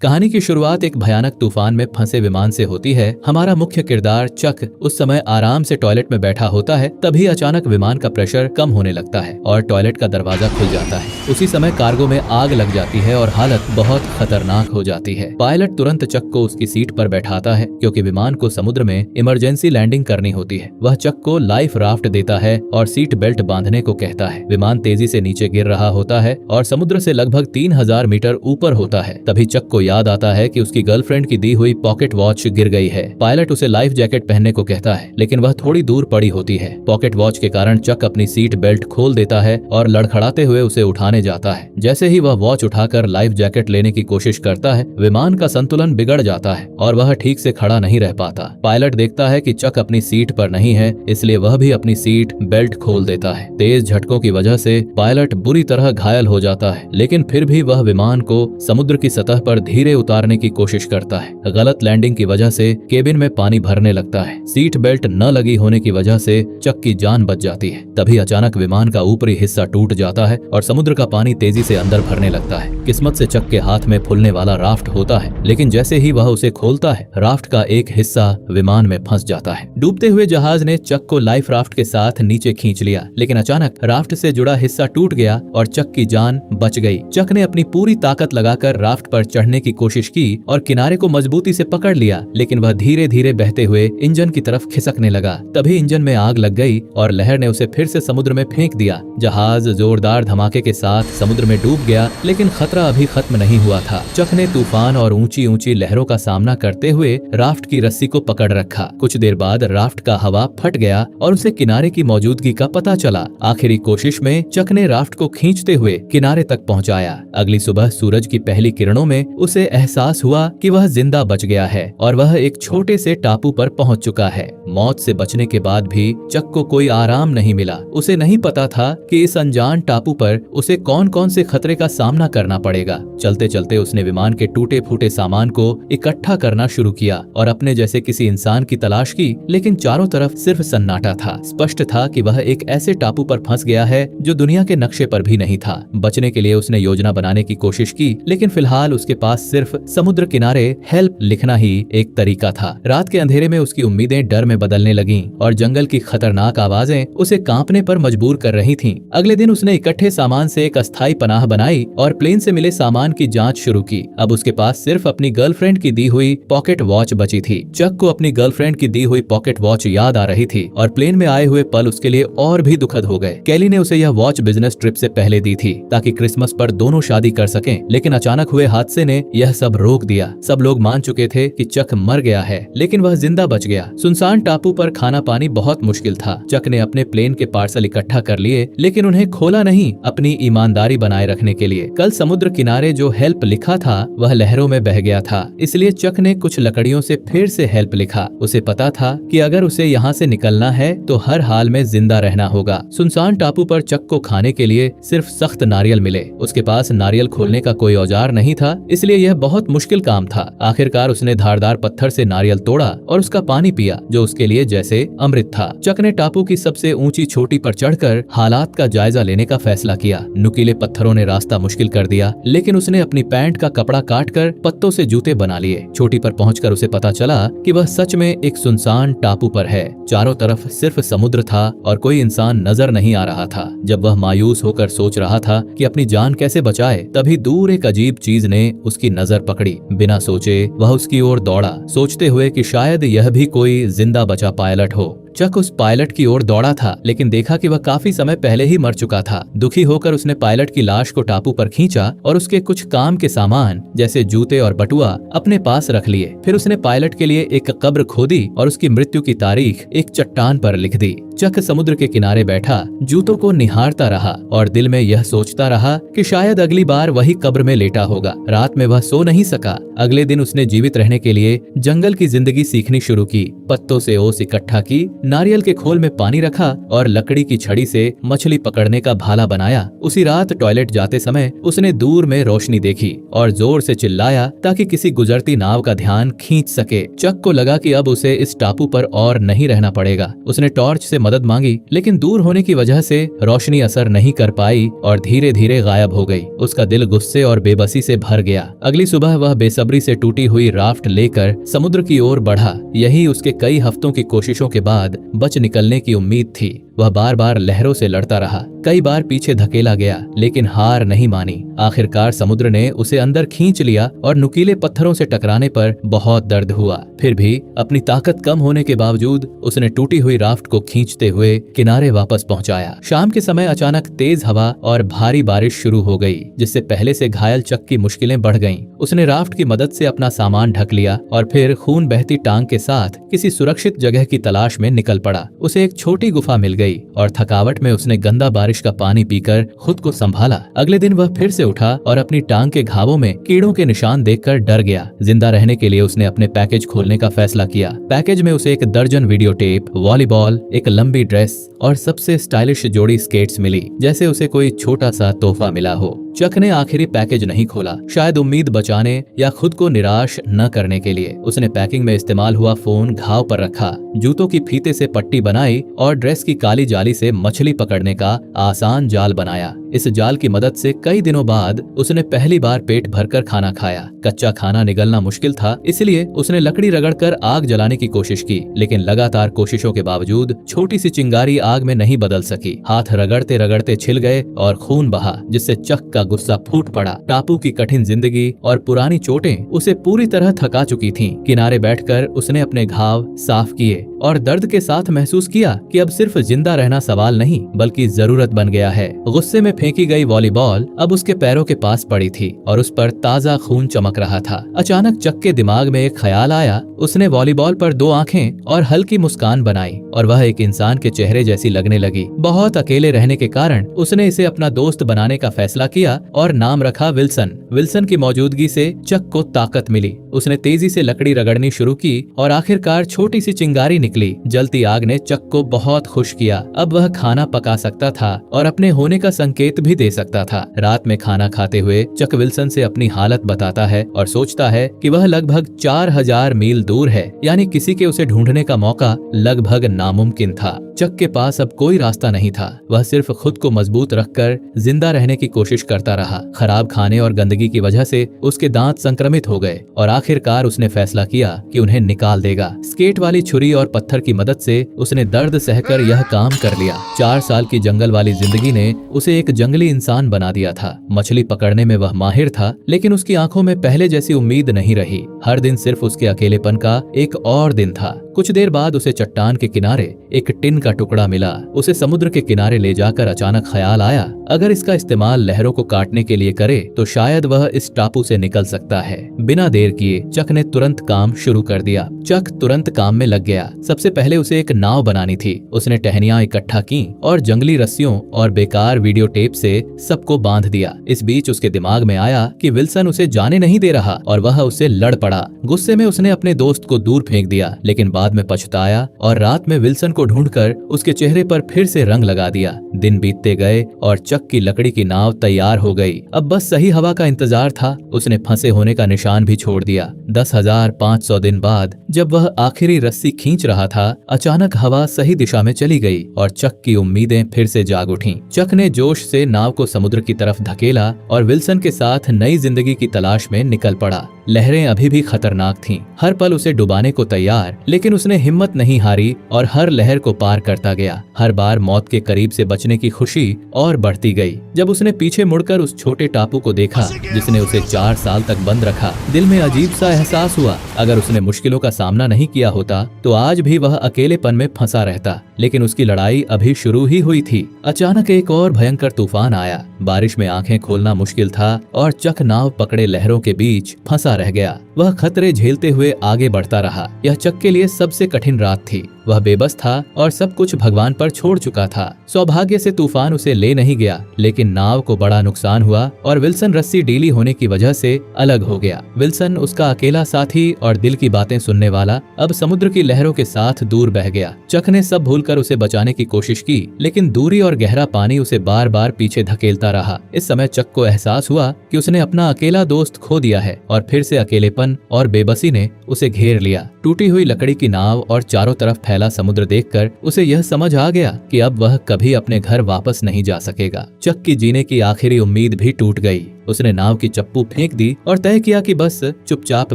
कहानी की शुरुआत एक भयानक तूफान में फंसे विमान से होती है। हमारा मुख्य किरदार चक उस समय आराम से टॉयलेट में बैठा होता है। तभी अचानक विमान का प्रेशर कम होने लगता है और टॉयलेट का दरवाजा खुल जाता है। उसी समय कार्गो में आग लग जाती है और हालत बहुत खतरनाक हो जाती है। पायलट तुरंत चक को उसकी सीट पर बैठाता है क्योंकि विमान को समुद्र में इमरजेंसी लैंडिंग करनी होती है। वह चक को लाइफ राफ्ट देता है और सीट बेल्ट बांधने को कहता है। विमान तेजी से नीचे गिर रहा होता है और समुद्र से लगभग 3000 मीटर ऊपर होता है। तभी चक को याद आता है कि उसकी गर्लफ्रेंड की दी हुई पॉकेट वॉच गिर गई है। पायलट उसे लाइफ जैकेट पहनने को कहता है, लेकिन वह थोड़ी दूर पड़ी होती है। पॉकेट वॉच के कारण चक अपनी सीट बेल्ट खोल देता है और लड़खड़ाते हुए उसे उठाने जाता है। जैसे ही वह वॉच उठाकर लाइफ जैकेट लेने की कोशिश करता है, विमान का संतुलन बिगड़ जाता है और वह ठीक से खड़ा नहीं रह पाता। पायलट देखता है कि चक अपनी सीट पर नहीं है, इसलिए वह भी अपनी सीट बेल्ट खोल देता है। तेज झटकों की वजह से पायलट बुरी तरह घायल हो जाता है, लेकिन फिर भी वह विमान को समुद्र की सतह पर धीरे उतारने की कोशिश करता है। गलत लैंडिंग की वजह से केबिन में पानी भरने लगता है। सीट बेल्ट न लगी होने की वजह से चक की जान बच जाती है। तभी अचानक विमान का ऊपरी हिस्सा टूट जाता है और समुद्र का पानी तेजी से अंदर भरने लगता है। किस्मत से चक के हाथ में फूलने वाला राफ्ट होता है, लेकिन जैसे ही वह उसे खोलता है, राफ्ट का एक हिस्सा विमान में फंस जाता है। डूबते हुए जहाज ने चक को लाइफ राफ्ट के साथ नीचे खींच लिया, लेकिन अचानक राफ्ट से जुड़ा हिस्सा टूट गया और चक की जान बच गई। चक ने अपनी पूरी ताकत लगाकर राफ्ट पर चढ़ने की कोशिश की और किनारे को मजबूती से पकड़ लिया, लेकिन वह धीरे धीरे बहते हुए इंजन की तरफ खिसकने लगा। तभी इंजन में आग लग गई और लहर ने उसे फिर से समुद्र में फेंक दिया। जहाज जोरदार धमाके के साथ समुद्र में डूब गया, लेकिन खतरा अभी खत्म नहीं हुआ था। चक ने तूफान और ऊंची ऊंची लहरों का सामना करते हुए राफ्ट की रस्सी को पकड़ रखा। कुछ देर बाद राफ्ट का हवा फट गया और उसे किनारे की मौजूदगी का पता चला। आखिरी कोशिश में चक ने राफ्ट को खींचते हुए किनारे तक पहुंचाया। अगली सुबह सूरज की पहली किरणों में उसे एहसास हुआ कि वह जिंदा बच गया है और वह एक छोटे से टापू पर पहुंच चुका है। मौत से बचने के बाद भी चक को कोई आराम नहीं मिला। उसे नहीं पता था कि इस अनजान टापू पर उसे कौन कौन से खतरे का सामना करना पड़ेगा। चलते चलते उसने विमान के टूटे फूटे सामान को इकट्ठा करना शुरू किया और अपने जैसे किसी इंसान की तलाश की, लेकिन चारों तरफ सिर्फ सन्नाटा था। स्पष्ट था कि वह एक ऐसे टापू पर फंस गया है जो दुनिया के नक्शे पर भी नहीं था। बचने के लिए उसने योजना बनाने की कोशिश की, लेकिन फिलहाल उसके पास सिर्फ समुद्र किनारे हेल्प लिखना ही एक तरीका था। रात के अंधेरे में उसकी उम्मीदें डर में बदलने लगीं और जंगल की खतरनाक आवाजें उसे कांपने पर मजबूर कर रही थीं। अगले दिन उसने इकट्ठे सामान से एक अस्थायी पनाह बनाई और प्लेन से मिले सामान की जांच शुरू की। अब उसके पास सिर्फ अपनी गर्लफ्रेंड की दी हुई पॉकेट वॉच बची थी। चक को अपनी गर्लफ्रेंड की दी हुई पॉकेट वॉच याद आ रही थी और प्लेन में आए हुए पल उसके लिए और भी दुखद हो गए। कैली ने उसे यह वॉच बिजनेस ट्रिप से पहले दी थी ताकि क्रिसमस पर दोनों शादी कर सकें, लेकिन अचानक हुए हादसे ने यह सब रोक दिया। सब लोग मान चुके थे कि चक मर गया है, लेकिन वह जिंदा बच गया। सुनसान टापू पर खाना पानी बहुत मुश्किल था। चक ने अपने प्लेन के पार्सल इकट्ठा कर लिए, लेकिन उन्हें खोला नहीं, अपनी ईमानदारी बनाए रखने के लिए। कल समुद्र किनारे जो हेल्प लिखा था वह लहरों में बह गया था, इसलिए चक ने कुछ लकड़ियों से फिर से हेल्प लिखा। उसे पता था कि अगर उसे यहाँ से निकलना है तो हर हाल में जिंदा रहना होगा। सुनसान टापू पर चक को खाने के लिए सिर्फ सख्त नारियल मिले। उसके पास नारियल खोलने का कोई औजार नहीं था, इसलिए यह बहुत मुश्किल काम था। आखिरकार उसने धारदार पत्थर से नारियल तोड़ा और उसका पानी पिया, जो उसके लिए जैसे अमृत था। चक ने टापू की सबसे ऊंची चोटी पर चढ़कर हालात का जायजा लेने का फैसला किया। नुकीले पत्थरों ने रास्ता मुश्किल कर दिया, लेकिन उसने अपनी पैंट का कपड़ा काटकर पत्तों से जूते बना लिए। चोटी पर पहुंचकर उसे पता चला कि वह सच में एक सुनसान टापू पर है। चारों तरफ सिर्फ समुद्र था और कोई इंसान नजर नहीं आ रहा था। जब वह मायूस होकर सोच रहा था कि अपनी जान कैसे बचाए, तभी दूर एक अजीब चीज ने उसकी नजर पकड़ी। बिना सोचे वह उसकी ओर दौड़ा, सोचते हुए कि शायद यह भी कोई जिंदा बचा पायलट हो। चक उस पायलट की ओर दौड़ा था, लेकिन देखा कि वह काफी समय पहले ही मर चुका था। दुखी होकर उसने पायलट की लाश को टापू पर खींचा और उसके कुछ काम के सामान जैसे जूते और बटुआ अपने पास रख लिए। फिर उसने पायलट के लिए एक कब्र खोदी और उसकी मृत्यु की तारीख एक चट्टान पर लिख दी। चक समुद्र के किनारे बैठा जूतों को निहारता रहा और दिल में यह सोचता रहा कि शायद अगली बार वही कब्र में लेटा होगा। रात में वह सो नहीं सका। अगले दिन उसने जीवित रहने के लिए जंगल की जिंदगी सीखनी शुरू की। पत्तों से ओस इकट्ठा की, नारियल के खोल में पानी रखा और लकड़ी की छड़ी से मछली पकड़ने का भाला बनाया। उसी रात टॉयलेट जाते समय उसने दूर में रोशनी देखी और जोर से चिल्लाया ताकि किसी गुजरती नाव का ध्यान खींच सके। चक को लगा कि अब उसे इस टापू पर और नहीं रहना पड़ेगा। उसने टॉर्च से मदद मांगी, लेकिन दूर होने की वजह से रोशनी असर नहीं कर पाई और धीरे धीरे गायब हो गई। उसका दिल गुस्से और बेबसी से भर गया। अगली सुबह वह बेसब्री से टूटी हुई राफ्ट लेकर समुद्र की ओर बढ़ा। यही उसके कई हफ्तों की कोशिशों के बाद बच निकलने की उम्मीद थी। वह बार बार लहरों से लड़ता रहा, कई बार पीछे धकेला गया, लेकिन हार नहीं मानी। आखिरकार समुद्र ने उसे अंदर खींच लिया और नुकीले पत्थरों से टकराने पर बहुत दर्द हुआ। फिर भी अपनी ताकत कम होने के बावजूद उसने टूटी हुई राफ्ट को खींचते हुए किनारे वापस पहुंचाया। शाम के समय अचानक तेज हवा और भारी बारिश शुरू हो गई, जिससे पहले से घायल चक की मुश्किलें बढ़ गईं। उसने राफ्ट की मदद से अपना सामान ढक लिया और फिर खून बहती टांग के साथ किसी सुरक्षित जगह की तलाश में निकल पड़ा। उसे एक छोटी गुफा मिल गई और थकावट में उसने गंदा बारिश का पानी पीकर खुद को संभाला। अगले दिन वह फिर से उठा और अपनी टांग के घावों में कीड़ों के निशान देखकर डर गया। जिंदा रहने के लिए उसने अपने पैकेज खोलने का फैसला किया। पैकेज में उसे 1 दर्जन वीडियो टेप, वॉलीबॉल, एक लंबी ड्रेस और सबसे स्टाइलिश जोड़ी स्केट्स मिली, जैसे उसे कोई छोटा सा तोहफा मिला हो। चक ने आखिरी पैकेज नहीं खोला, शायद उम्मीद बचाने या खुद को निराश न करने के लिए। उसने पैकिंग में इस्तेमाल हुआ फोन घाव पर रखा, जूतों की फीते से पट्टी बनाई और ड्रेस की काली जाली से मछली पकड़ने का आसान जाल बनाया। इस जाल की मदद से कई दिनों बाद उसने पहली बार पेट भरकर खाना खाया। कच्चा खाना निगलना मुश्किल था, इसलिए उसने लकड़ी रगड़कर आग जलाने की कोशिश की, लेकिन लगातार कोशिशों के बावजूद छोटी सी चिंगारी आग में नहीं बदल सकी। हाथ रगड़ते रगड़ते छिल गए और खून बहा, जिससे चक का गुस्सा फूट पड़ा। टापू की कठिन जिंदगी और पुरानी चोटें उसे पूरी तरह थका चुकी थीं। किनारे बैठकर उसने अपने घाव साफ किए और दर्द के साथ महसूस किया कि अब सिर्फ जिंदा रहना सवाल नहीं, बल्कि जरूरत बन गया है। गुस्से में फेंकी गई वॉलीबॉल अब उसके पैरों के पास पड़ी थी और उस पर ताजा खून चमक रहा था। अचानक चक के दिमाग में एक ख्याल आया। उसने वॉलीबॉल पर 2 आंखें और हल्की मुस्कान बनाई और वह एक इंसान के चेहरे जैसी लगने लगी। बहुत अकेले रहने के कारण उसने इसे अपना दोस्त बनाने का फैसला किया और नाम रखा विल्सन। विल्सन की मौजूदगी से चक को ताकत मिली। उसने तेजी से लकड़ी रगड़नी शुरू की और आखिरकार छोटी सी चिंगारी निकली। जलती आग ने चक को बहुत खुश किया। अब वह खाना पका सकता था और अपने होने का संकेत भी दे सकता था। रात में खाना खाते हुए चक विल्सन से अपनी हालत बताता है और सोचता है कि वह लगभग 4000 मील दूर है, यानी किसी के उसे ढूंढने का मौका लगभग नामुमकिन था। चक के पास अब कोई रास्ता नहीं था। वह सिर्फ खुद को मजबूत रखकर जिंदा रहने की कोशिश करता रहा। खराब खाने और गंदगी की वजह से उसके दांत संक्रमित हो गए और आखिरकार उसने फैसला किया कि उन्हें निकाल देगा। स्केट वाली छुरी और पत्थर की मदद से उसने दर्द सहकर यह काम कर लिया। 4 साल की जंगल वाली जिंदगी ने उसे एक जंगली इंसान बना दिया था। मछली पकड़ने में वह माहिर था, लेकिन उसकी आंखों में पहले जैसी उम्मीद नहीं रही। हर दिन सिर्फ उसके अकेलेपन का एक और दिन था। कुछ देर बाद उसे चट्टान के किनारे एक टिन का टुकड़ा मिला। उसे समुद्र के किनारे ले जाकर अचानक ख्याल आया, अगर इसका इस्तेमाल लहरों को काटने के लिए करे तो शायद वह इस टापू से निकल सकता है। बिना देर किए चक ने तुरंत काम शुरू कर दिया। चक तुरंत काम में लग गया। सबसे पहले उसे एक नाव बनानी थी। उसने टहनियां इकट्ठा की और जंगली रस्सियों और बेकार वीडियो टेप से सबको बांध दिया। इस बीच उसके दिमाग में आया कि विल्सन उसे जाने नहीं दे रहा और वह उससे लड़ पड़ा। गुस्से में उसने अपने दोस्त को दूर फेंक दिया, लेकिन बाद में पछताया और रात में विल्सन को ढूंढकर उसके चेहरे पर फिर से रंग लगा दिया। दिन बीतते गए और चक की लकड़ी की नाव तैयार हो गई। अब बस सही हवा का इंतजार था। उसने फंसे होने का निशान भी छोड़ दिया। 10,500 दिन बाद जब वह आखिरी रस्सी खींच रहा था, अचानक हवा सही दिशा में चली गई और चक की उम्मीदें फिर से जाग उठीं। चक ने जोश से नाव को समुद्र की तरफ धकेला और विल्सन के साथ नई जिंदगी की तलाश में निकल पड़ा। लहरें अभी भी खतरनाक थीं, हर पल उसे डुबाने को तैयार, लेकिन उसने हिम्मत नहीं हारी और हर लहर को पार करता गया। हर बार मौत के करीब से बचने की खुशी और बढ़ती गई। जब उसने पीछे मुड़कर उस छोटे टापू को देखा जिसने उसे 4 साल तक बंद रखा, दिल में अजीब सा एहसास हुआ। अगर उसने मुश्किलों का सामना नहीं किया होता तो आज भी वह अकेलेपन में फंसा रहता, लेकिन उसकी लड़ाई अभी शुरू ही हुई थी। अचानक एक और भयंकर तूफान आया। बारिश में आंखें खोलना मुश्किल था और चक नाव पकड़े लहरों के बीच फंसा रह गया। वह खतरे झेलते हुए आगे बढ़ता रहा। यह चक के लिए सबसे कठिन रात थी। वह बेबस था और सब कुछ भगवान पर छोड़ चुका था। सौभाग्य से तूफान उसे ले नहीं गया, लेकिन नाव को बड़ा नुकसान हुआ और विल्सन रस्सी ढीली होने की वजह से अलग हो गया। विल्सन, उसका अकेला साथी और दिल की बातें सुनने वाला, अब समुद्र की लहरों के साथ दूर बह गया। चक ने सब भूलकर उसे बचाने की कोशिश की, लेकिन दूरी और गहरा पानी उसे बार बार पीछे धकेलता रहा। इस समय चक को एहसास हुआ कि उसने अपना अकेला दोस्त खो दिया है और फिर से अकेलेपन और बेबसी ने उसे घेर लिया। टूटी हुई लकड़ी की नाव और चारों तरफ फैला समुद्र देखकर उसे यह समझ आ गया कि अब वह कभी अपने घर वापस नहीं जा सकेगा। चक की जीने की आखिरी उम्मीद भी टूट गई। उसने नाव की चप्पू फेंक दी और तय किया कि बस चुपचाप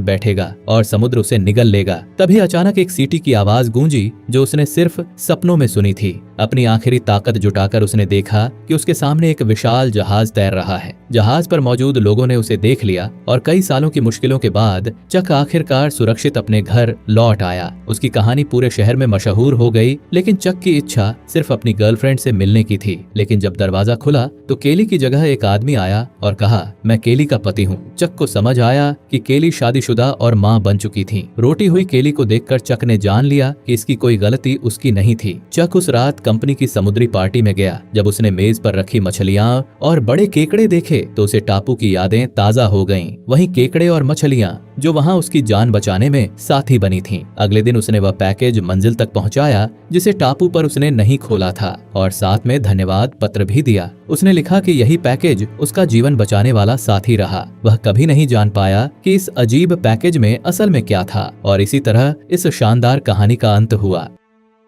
बैठेगा और समुद्र उसे निगल लेगा। तभी अचानक एक सीटी की आवाज गूंजी जो उसने सिर्फ सपनों में सुनी थी। अपनी आखिरी ताकत जुटाकर उसने देखा कि उसके सामने एक विशाल जहाज तैर रहा है। जहाज पर मौजूद लोगों ने उसे देख लिया और कई सालों की मुश्किलों के बाद चक आखिरकार सुरक्षित अपने घर लौट आया। उसकी कहानी पूरे शहर में मशहूर हो गई, लेकिन चक की इच्छा सिर्फ अपनी गर्लफ्रेंड से मिलने की थी। लेकिन जब दरवाजा खुला तो केली की जगह एक आदमी आया और कहा, मैं केली का पति हूँ। चक को समझ आया कि केली शादीशुदा और माँ बन चुकी थी। रोटी हुई केली को देखकर चक ने जान लिया कि इसकी कोई गलती उसकी नहीं थी। चक उस रात कंपनी की समुद्री पार्टी में गया। जब उसने मेज पर रखी मछलियाँ और बड़े केकड़े देखे तो उसे टापू की यादें ताजा हो गईं। वहीं केकड़े और मछलियाँ जो वहाँ उसकी जान बचाने में साथी बनी थीं। अगले दिन उसने वह पैकेज मंजिल तक पहुँचाया जिसे टापू पर उसने नहीं खोला था और साथ में धन्यवाद पत्र भी दिया। उसने लिखा कि यही पैकेज उसका जीवन बचाने वाला साथी रहा। वह कभी नहीं जान पाया कि इस अजीब पैकेज में असल में क्या था और इसी तरह इस शानदार कहानी का अंत हुआ।